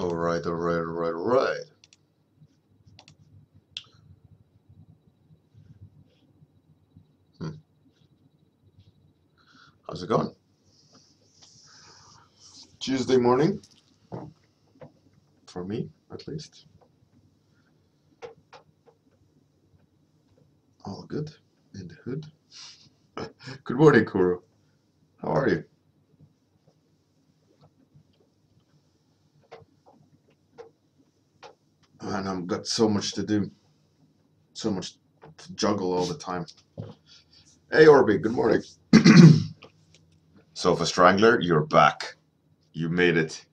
Alright, alright. How's it going? Tuesday morning, for me at least. All good in the hood. Good morning, Kuro. How are you? Man, I've got so much to do. So much to juggle all the time. Hey, Orby, good morning. Sofa Strangler, you're back. You made it.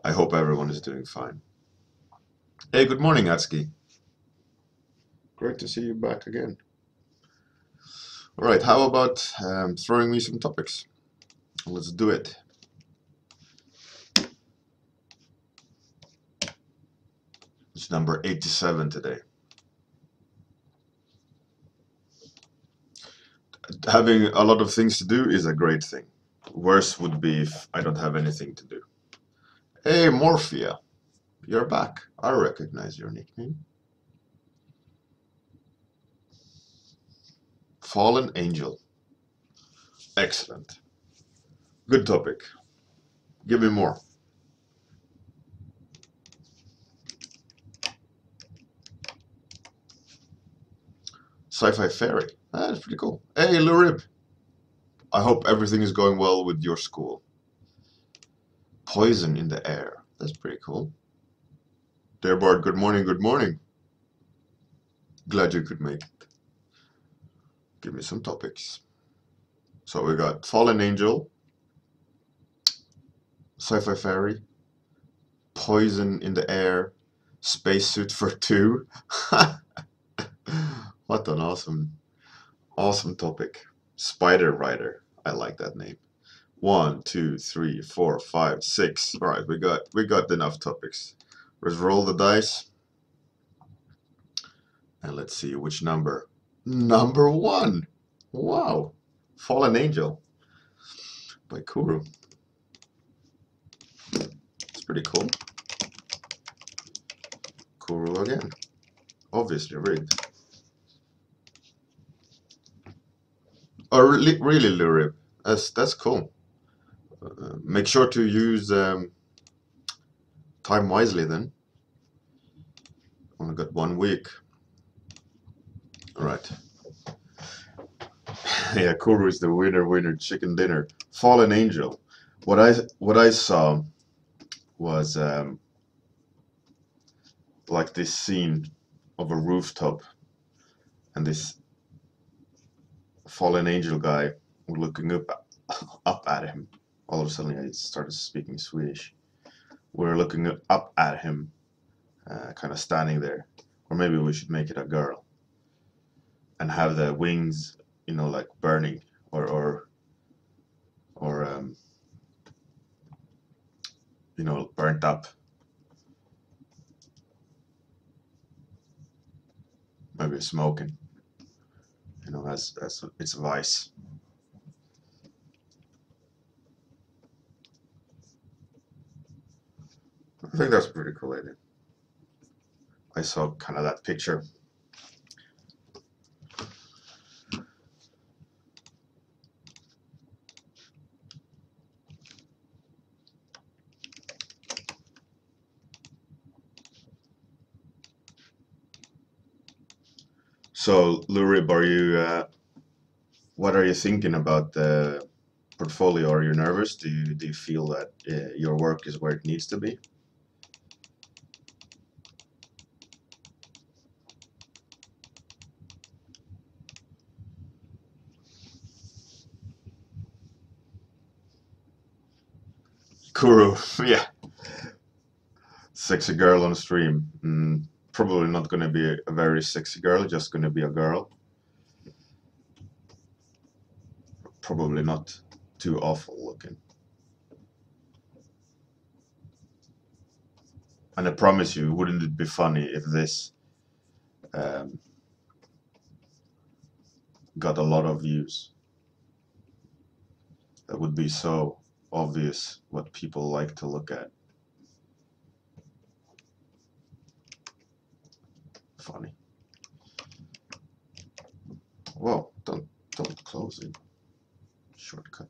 I hope everyone is doing fine. Hey, good morning, Atsuki. Great to see you back again. All right, how about throwing me some topics? Let's do it. It's number 87 today. Having a lot of things to do is a great thing. Worse would be if I don't have anything to do. Hey, Morphia, you're back. I recognize your nickname. Fallen Angel. Excellent. Good topic. Give me more. Sci-Fi Fairy. That's pretty cool. Hey, Lurib. I hope everything is going well with your school. Poison in the air. That's pretty cool. Dear Bard, good morning, good morning. Glad you could make it. Give me some topics. So we got Fallen Angel, Sci-Fi Fairy, Poison in the Air, Spacesuit for Two. What an awesome topic. Spider Rider. I like that name. 1, 2, 3, 4, 5, 6. All right, we got enough topics. Let's roll the dice. And let's see which number. Number 1. Wow. Fallen Angel by Kuro. It's pretty cool. Kuro again. Obviously rigged. Oh, really, Lurib. That's cool. Make sure to use time wisely then. Only got 1 week. All right. Yeah, Kuro is the winner chicken dinner. Fallen Angel. What I saw was like this scene of a rooftop and this fallen angel guy looking up at him. All of a sudden I started speaking Swedish. We're looking up at him, kind of standing there. Or maybe we should make it a girl and have the wings, you know, like burning or you know, burnt up. Maybe smoking. You know, as it's a vice. I think that's a pretty cool idea. I saw kind of that picture. So, Lurib, what are you thinking about the portfolio? Are you nervous? Do you feel that your work is where it needs to be? Kuro, yeah. Sexy girl on stream. Probably not going to be a very sexy girl, just going to be a girl. Probably not too awful looking. And I promise you, wouldn't it be funny if this got a lot of views? That would be so obvious what people like to look at. Funny. Whoa, don't close it. Shortcut.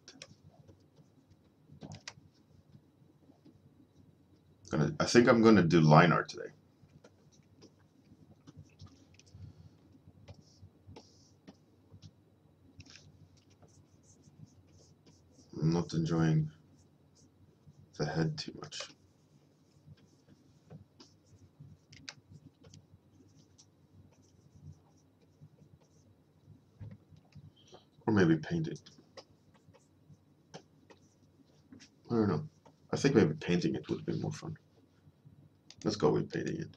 I think I'm gonna do line art today. I'm not enjoying the head too much. Or maybe paint it. I don't know. I think maybe painting it would be more fun. Let's go with painting it.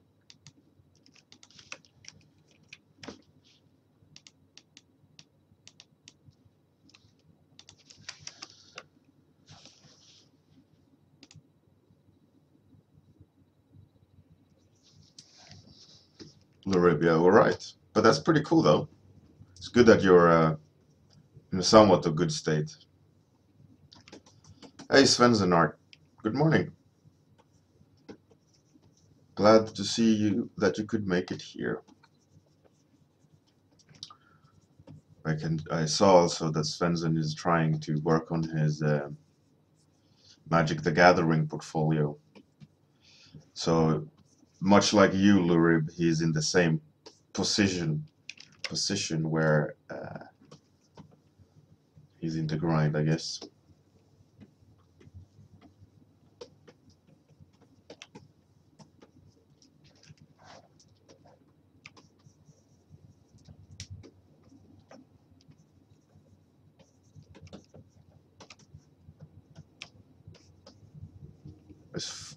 Larabia, alright. But that's pretty cool though. It's good that you're in a somewhat of good state. Hey Svensson Art, good morning. Glad to see you that you could make it here. I saw also that Svensson is trying to work on his Magic the Gathering portfolio. So much like you, Lurib, he's in the same position where he's in the grind, I guess.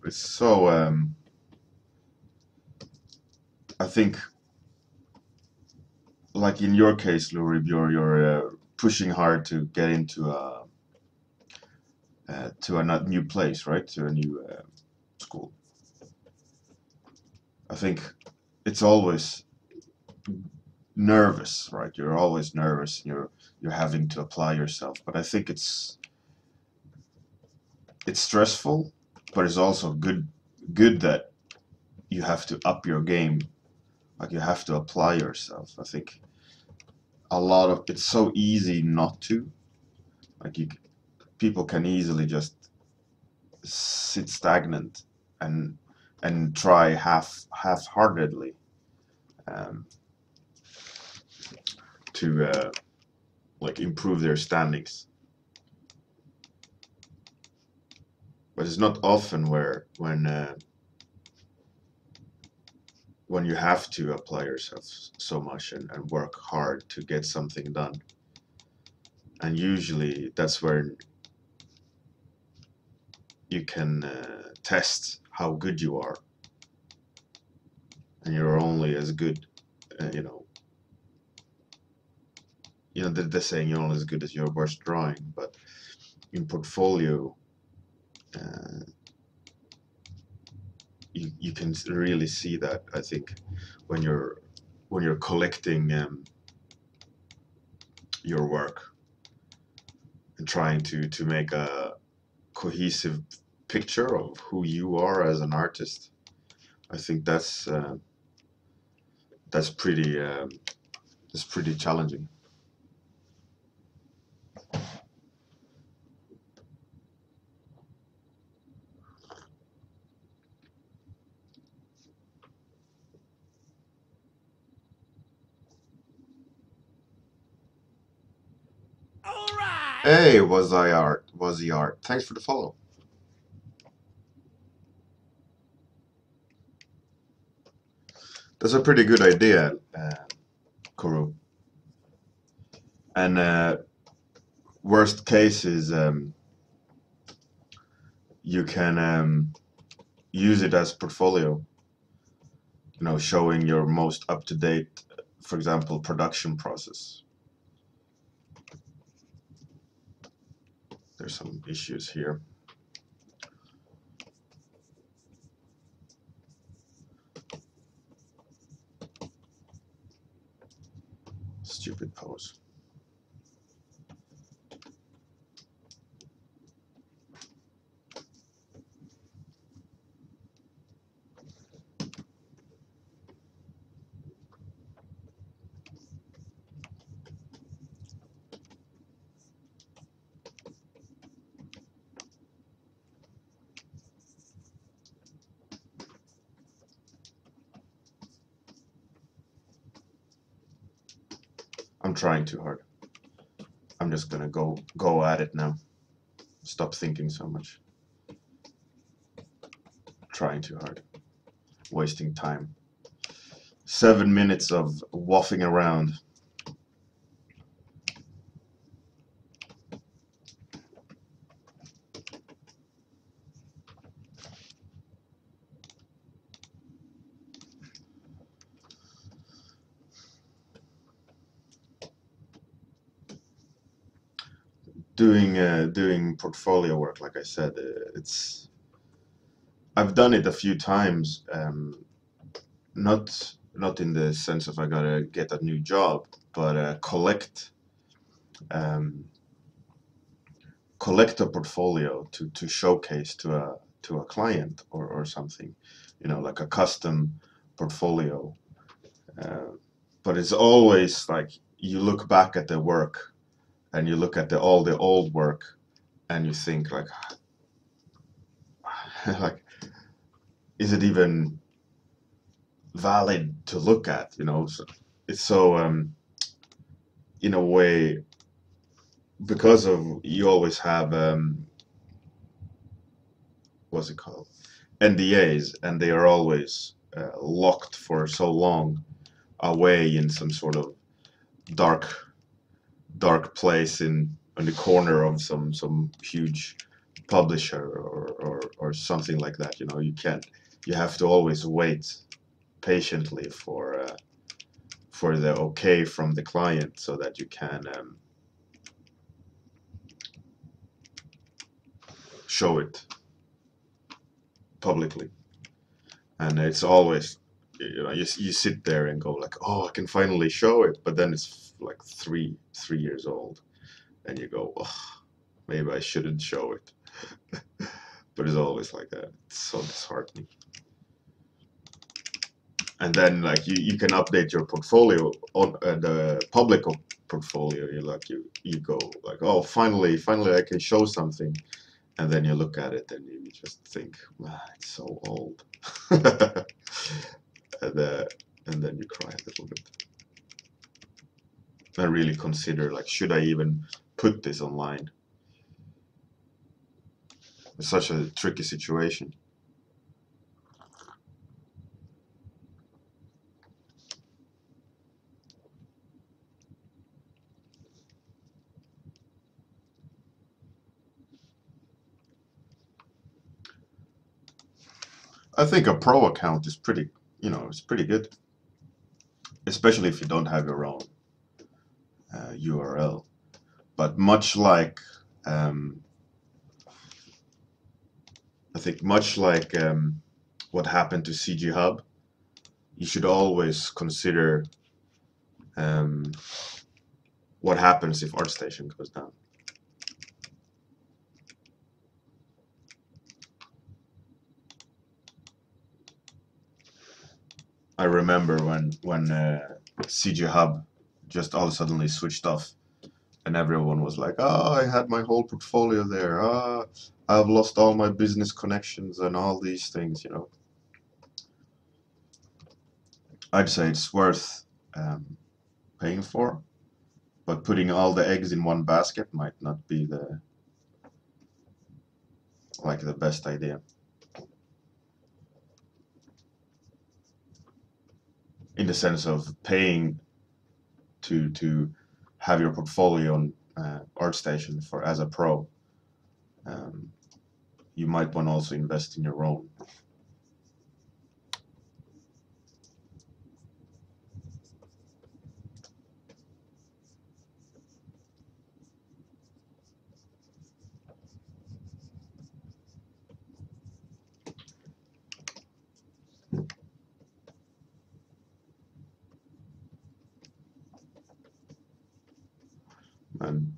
It's so I think, like in your case, Lurib, you're pushing hard to get into a new place, right? To a new school. I think it's always nervous, right? You're always nervous. You're having to apply yourself, but I think it's stressful, but it's also good that you have to up your game. Like you have to apply yourself. I think it's so easy not to. Like people can easily just sit stagnant and try half-heartedly to like improve their standings. But it's not often when you have to apply yourself so much and work hard to get something done. And usually that's where you can test how good you are. And you're only as good, you know, the saying, you're only as good as your worst drawing. But in portfolio, you can really see that, I think, when you're collecting your work and trying to make a cohesive picture of who you are as an artist. I think that's pretty challenging. Hey, was the art. Thanks for the follow. That's a pretty good idea, Kuru. And worst case is you can use it as portfolio. You know, showing your most up-to-date, for example, production process. There's some issues here. Stupid pose. I'm trying too hard. I'm just gonna go at it now. Stop thinking so much. Trying too hard. Wasting time. 7 minutes of waffling around. Doing portfolio work, like I said, I've done it a few times. Not in the sense of I gotta get a new job, but collect a portfolio to showcase to a client or something, like a custom portfolio. But it's always like you look back at the work and you look at all the old work and you think like like, is it even valid to look at? So it's so in a way, because of you always have what's it called, NDAs, and they are always locked for so long away in some sort of dark place in the corner of some huge publisher or something like that. You have to always wait patiently for the okay from the client so that you can show it publicly. And it's always, you sit there and go like, oh, I can finally show it, but then it's like three years old and you go, oh, maybe I shouldn't show it. But it's always like that. It's so disheartening. And then like you can update your portfolio on the public portfolio. You go like, oh, finally I can show something. And then you look at it and you just think, wow, it's so old. And then you cry a little bit. I really consider, like, should I even put this online? It's such a tricky situation. I think a pro account is pretty, it's pretty good, especially if you don't have your own URL. But much like, I think much like what happened to CG Hub, you should always consider what happens if ArtStation goes down. I remember when CG Hub just all suddenly switched off, and everyone was like, "Oh, I had my whole portfolio there. I've lost all my business connections and all these things." I'd say it's worth paying for, but putting all the eggs in one basket might not be the best idea. In the sense of paying to have your portfolio on ArtStation as a pro, you might want to also invest in your own. And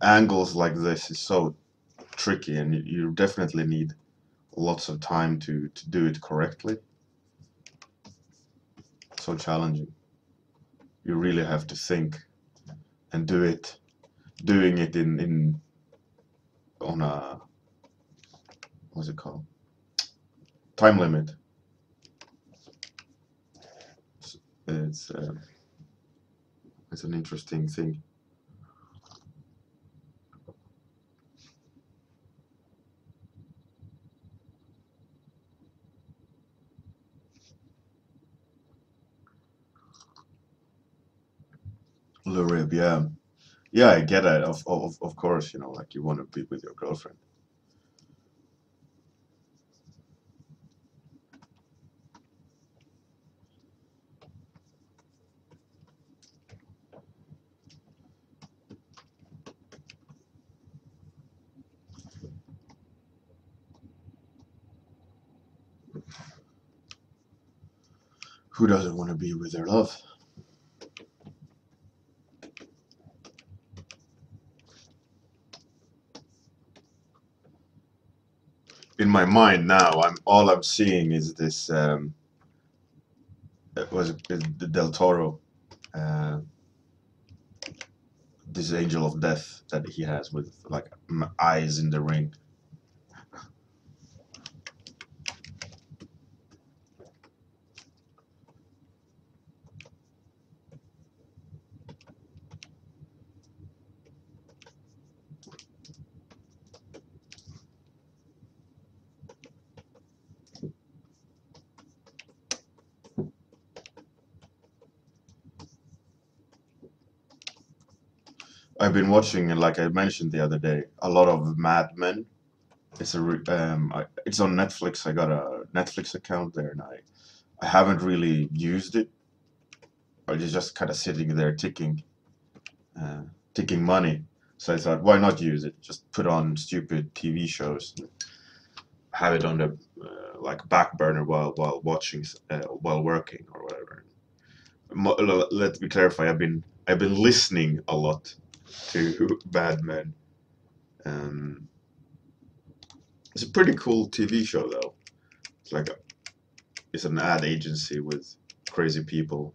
angles like this is so tricky, and you definitely need lots of time to do it correctly. So challenging. You really have to think and doing it on a, what's it called, time limit. It's It's an interesting thing. Le Rib, yeah. Yeah, I get it. Of course, you know, like you want to be with your girlfriend. Who doesn't want to be with their love? In my mind now, I'm seeing is this it was Del Toro, uh, this angel of death that he has with like eyes in the ring. I've been watching, like I mentioned the other day, a lot of Mad Men. It's on Netflix. I got a Netflix account there, and I haven't really used it. It's just kind of sitting there uh, ticking money. So I thought, why not use it? Just put on stupid TV shows, have it on the like back burner while watching, while working or whatever. Let me clarify. I've been listening a lot to Bad Men. Um, it's a pretty cool TV show though. It's like it's an ad agency with crazy people.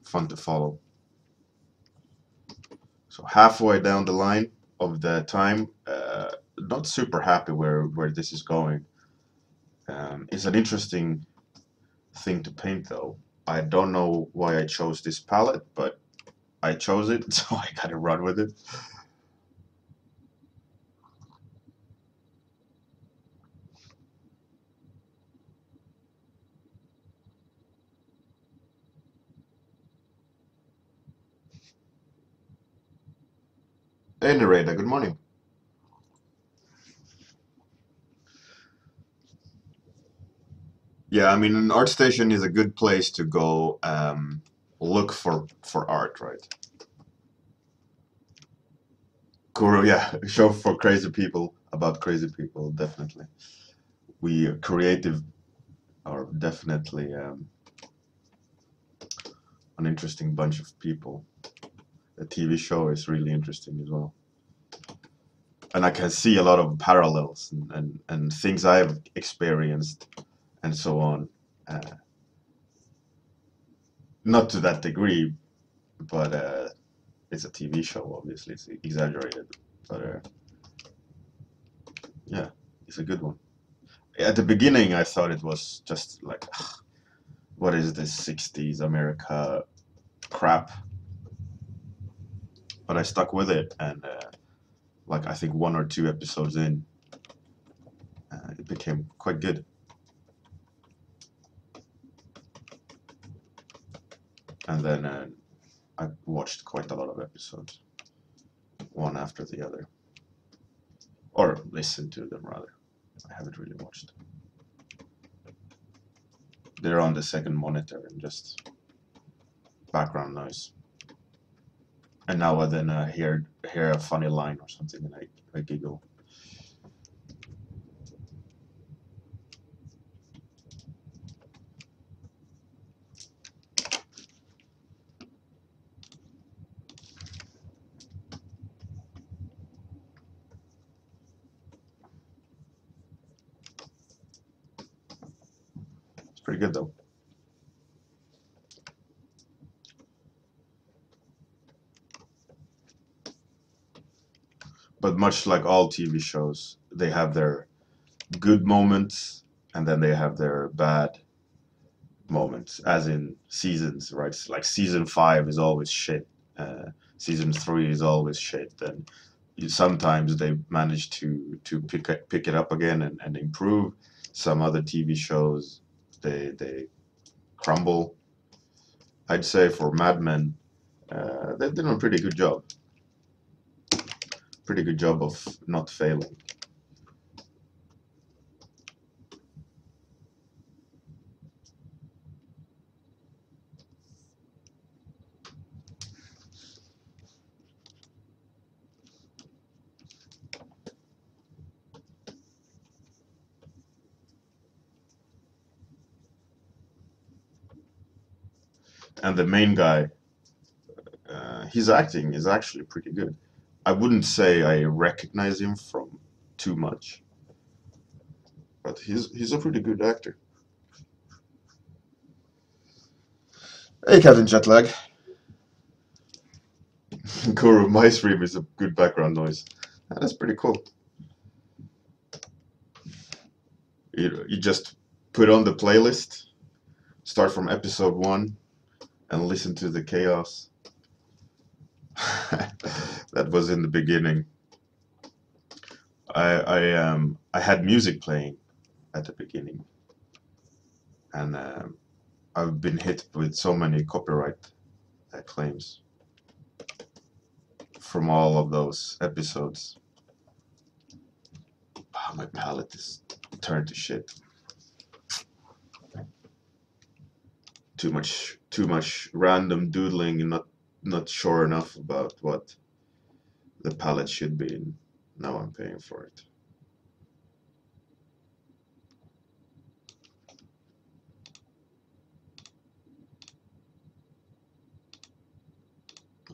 Fun to follow. So halfway down the line of the time, not super happy where this is going. It's an interesting thing to paint though. I don't know why I chose this palette, but I chose it, so I gotta run with it. Hey, Nareda, good morning. Yeah, I mean, an art station is a good place to go look for art, right? Cool, yeah, show for crazy people about crazy people, definitely. We creative are definitely an interesting bunch of people. The TV show is really interesting as well. And I can see a lot of parallels and things I've experienced and so on. Uh, Not to that degree, but it's a TV show, obviously. It's exaggerated. But yeah, it's a good one. At the beginning, I thought it was just like, what is this 60s America crap? But I stuck with it, and like I think one or two episodes in, it became quite good. And then I watched quite a lot of episodes, one after the other, or listened to them rather. I haven't really watched. They're on the second monitor and just background noise. And now and then I hear a funny line or something, and I giggle. It's pretty good though. But much like all TV shows, they have their good moments, and then they have their bad moments, as in seasons, right? Like season 5 is always shit. Season 3 is always shit. And sometimes they manage to pick it up again and improve. Some other TV shows they crumble. I'd say for Mad Men, they've done a pretty good job. Pretty good job of not failing. And the main guy, his acting is actually pretty good. I wouldn't say I recognize him from too much, but he's a pretty good actor. Hey, Captain Jetlag. Guru, my stream is a good background noise. That's pretty cool. You just put on the playlist, start from episode 1, and listen to the chaos. That was in the beginning. I had music playing at the beginning, and I've been hit with so many copyright claims from all of those episodes. Oh, my palette is turned to shit. Too much random doodling and not sure enough about what the palette should be, and now I'm paying for it.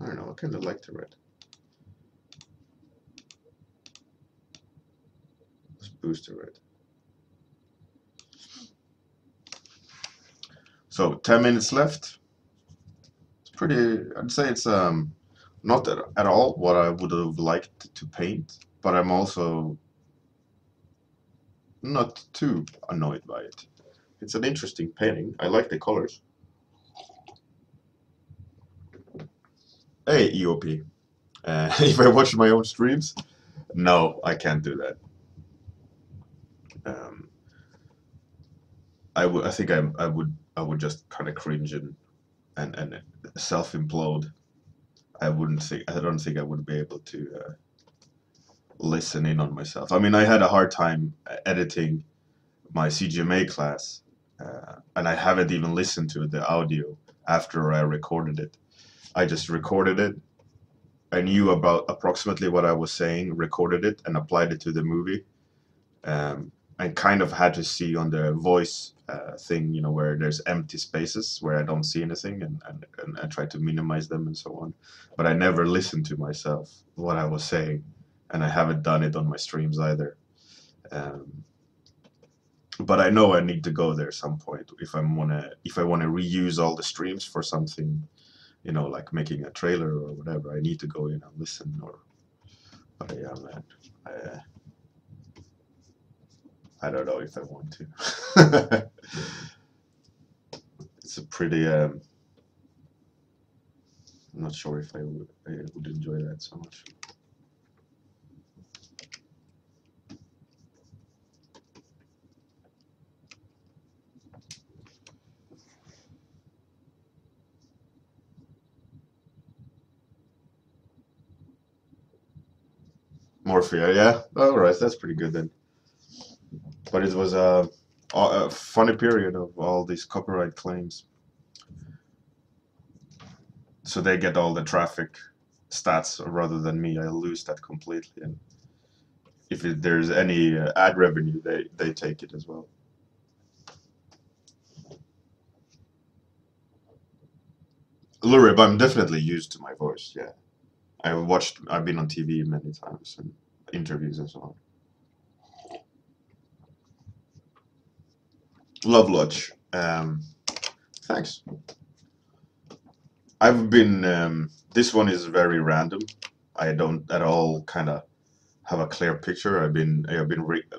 I don't know, I kind of like the red. Let's boost the red. So 10 minutes left. It's pretty, I'd say it's not at all what I would have liked to paint, but I'm also not too annoyed by it. It's an interesting painting. I like the colors. Hey, EOP. If I watch my own streams, no, I can't do that. I think I would just kind of cringe and self implode. I don't think I would be able to listen in on myself. I mean, I had a hard time editing my CGMA class, and I haven't even listened to the audio after I recorded it. I just recorded it. I knew about approximately what I was saying, recorded it, and applied it to the movie. I kind of had to see on the voice thing, you know, where there's empty spaces where I don't see anything, and I try to minimize them and so on. But I never listened to myself, what I was saying, and I haven't done it on my streams either. But I know I need to go there some point if I wanna reuse all the streams for something, you know, like making a trailer or whatever. I need to go in and listen. But yeah, man, I don't know if I want to. It's a pretty. I'm not sure if I would enjoy that so much. Morphia, yeah. All right, that's pretty good then. But it was a funny period of all these copyright claims. So they get all the traffic stats rather than me. I lose that completely. And if there's any ad revenue, they take it as well. Lurib, I'm definitely used to my voice. Yeah, I've been on TV many times and interviews and so on. Love Lodge. Thanks. I've been. This one is very random. I don't at all kind of have a clear picture. I've been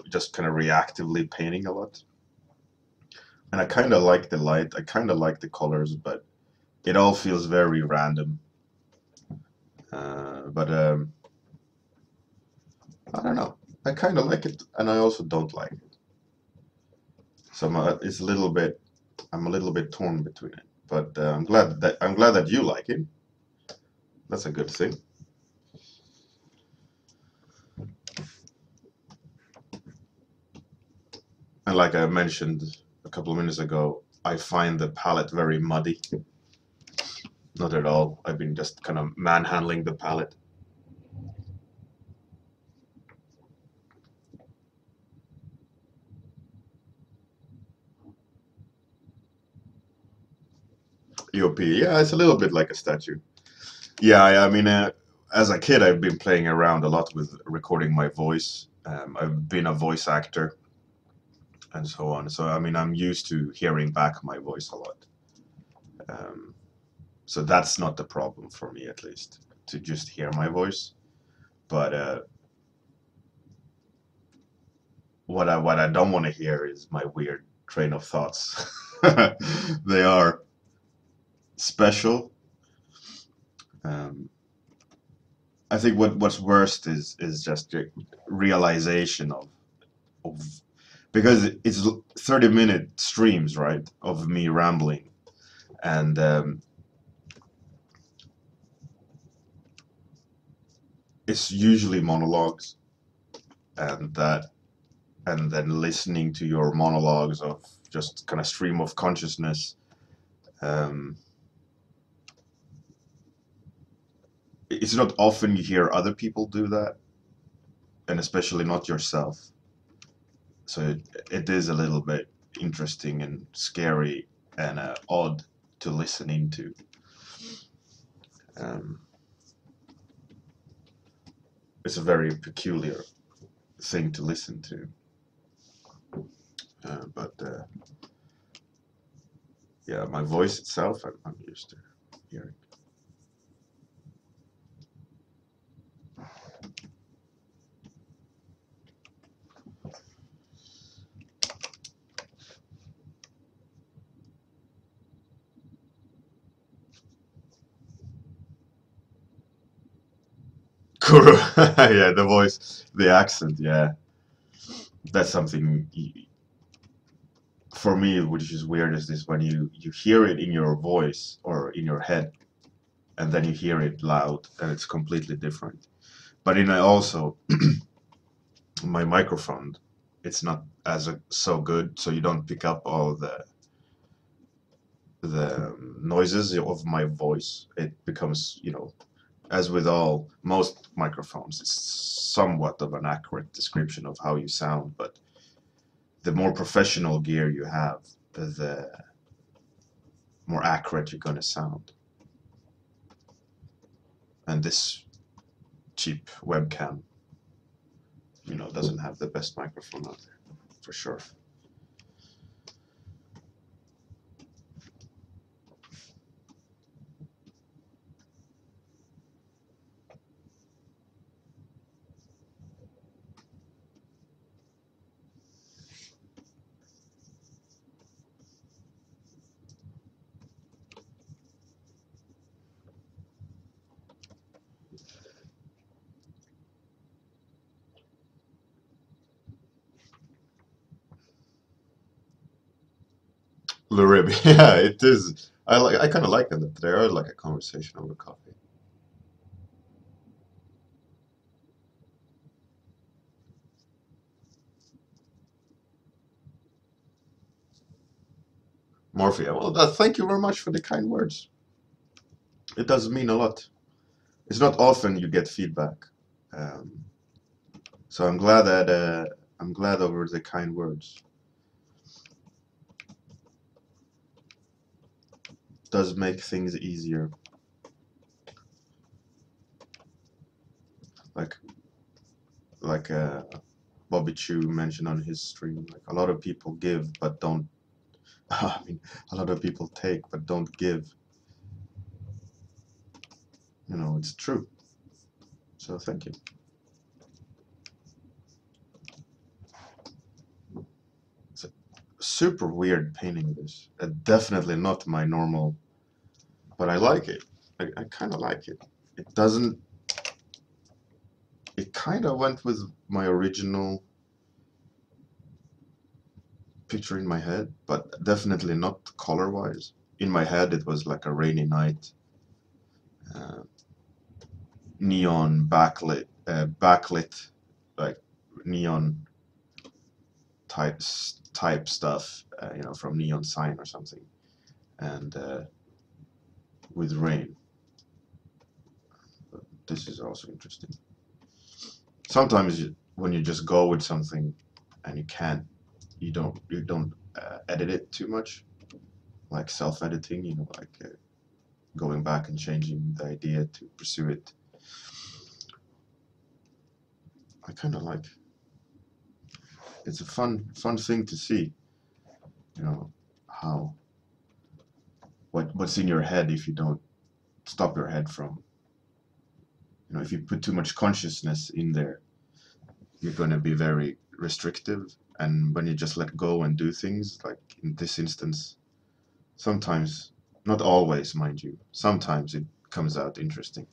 just kind of reactively painting a lot, and I kind of like the light. I kind of like the colors, but it all feels very random. But I don't know. I kind of like it, and I also don't like it. So it's a little bit. I'm a little bit torn between it. But I'm glad that you like it. That's a good thing. And like I mentioned a couple of minutes ago, I find the palette very muddy. Not at all. I've been just kind of manhandling the palette. EOP, yeah, it's a little bit like a statue. Yeah, I mean, as a kid, I've been playing around a lot with recording my voice. I've been a voice actor and so on. So, I mean, I'm used to hearing back my voice a lot. Um, so that's not the problem for me, at least, to just hear my voice. But what I don't want to hear is my weird train of thoughts. They are special. Um, I think what's worst is just the realization of because it's 30-minute streams, right, of me rambling, and it's usually monologues, and then listening to your monologues of just kind of stream of consciousness. Um, it's not often you hear other people do that, and especially not yourself. So it is a little bit interesting and scary and odd to listen into. Um, it's a very peculiar thing to listen to. But yeah, my voice itself, I'm used to hearing. Kuro, yeah, the voice, the accent, yeah, that's something for me, which is weird, is this when you hear it in your voice or in your head, and then you hear it loud, and it's completely different. But in also my microphone, it's not as so good, so you don't pick up all the noises of my voice. It becomes, as with all most microphones, it's somewhat of an accurate description of how you sound, but the more professional gear you have, the more accurate you're going to sound. And this cheap webcam, doesn't have the best microphone out there, for sure. Lurib, yeah, it is. I kind of like that there are like a conversation over coffee. Morphia, well, thank you very much for the kind words. It does mean a lot. It's not often you get feedback, um, so I'm glad over the kind words. It does make things easier. Like like Bobby Chu mentioned on his stream, like a lot of people give but don't. I mean, a lot of people take but don't give. It's true. So thank you. super weird painting this. Definitely not my normal, but I like it. I kind of like it. It doesn't. It kind of went with my original picture in my head, but definitely not color-wise. In my head, it was like a rainy night, uh, neon backlit, like neon type stuff, you know, from neon sign or something, and with rain. But this is also interesting. Sometimes when you just go with something and you don't edit it too much, like self-editing, you know, like going back and changing the idea to pursue it. I kind of like. It's a fun thing to see, you know, how what's in your head if you don't stop your head from, you know, if you put too much consciousness in there, you're going to be very restrictive. And when you just let go and do things, like in this instance, sometimes, not always, mind you, sometimes it comes out interesting.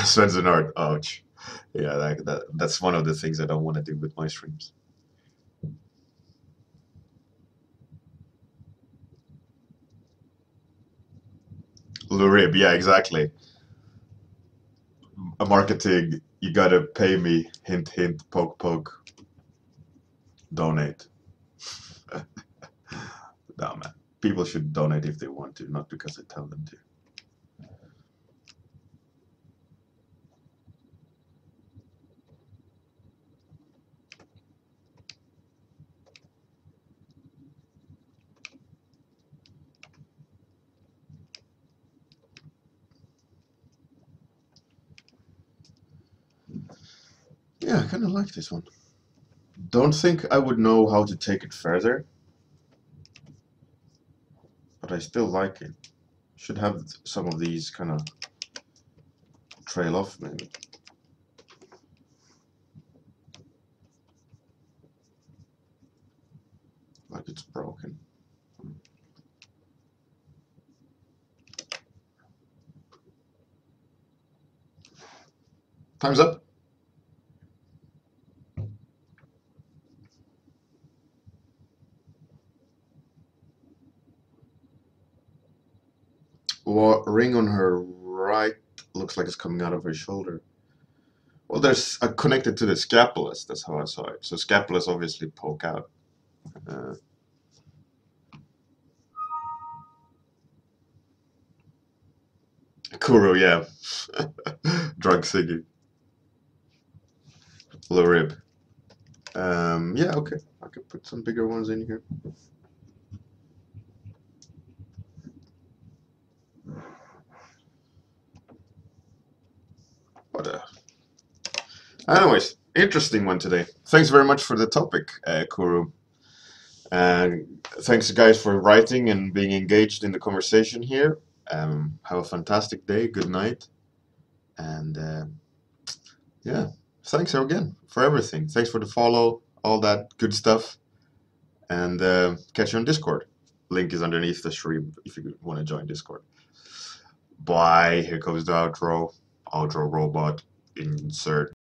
Sven's an art, ouch. Yeah, that's one of the things I don't want to do with my streams. Lurib, yeah, exactly. A marketing, you gotta pay me, hint, hint, poke, poke, donate. No, man. People should donate if they want to, not because I tell them to. Yeah, I kind of like this one. Don't think I would know how to take it further, but I still like it. Should have some of these kind of trail off, maybe. Like it's broken. Time's up. Well, ring on her right looks like it's coming out of her shoulder. Well, there's connected to the scapulas. That's how I saw it. So scapulas obviously poke out. Uh, Kuro, yeah. Drug singing. Low rib. Yeah, okay. I could put some bigger ones in here. But anyways, interesting one today. Thanks very much for the topic, Kuro. And thanks, guys, for writing and being engaged in the conversation here. Have a fantastic day. Good night. And yeah, thanks again for everything. Thanks for the follow, all that good stuff. And catch you on Discord. Link is underneath the stream if you want to join Discord. Bye. Here comes the outro. Outro robot. Insert.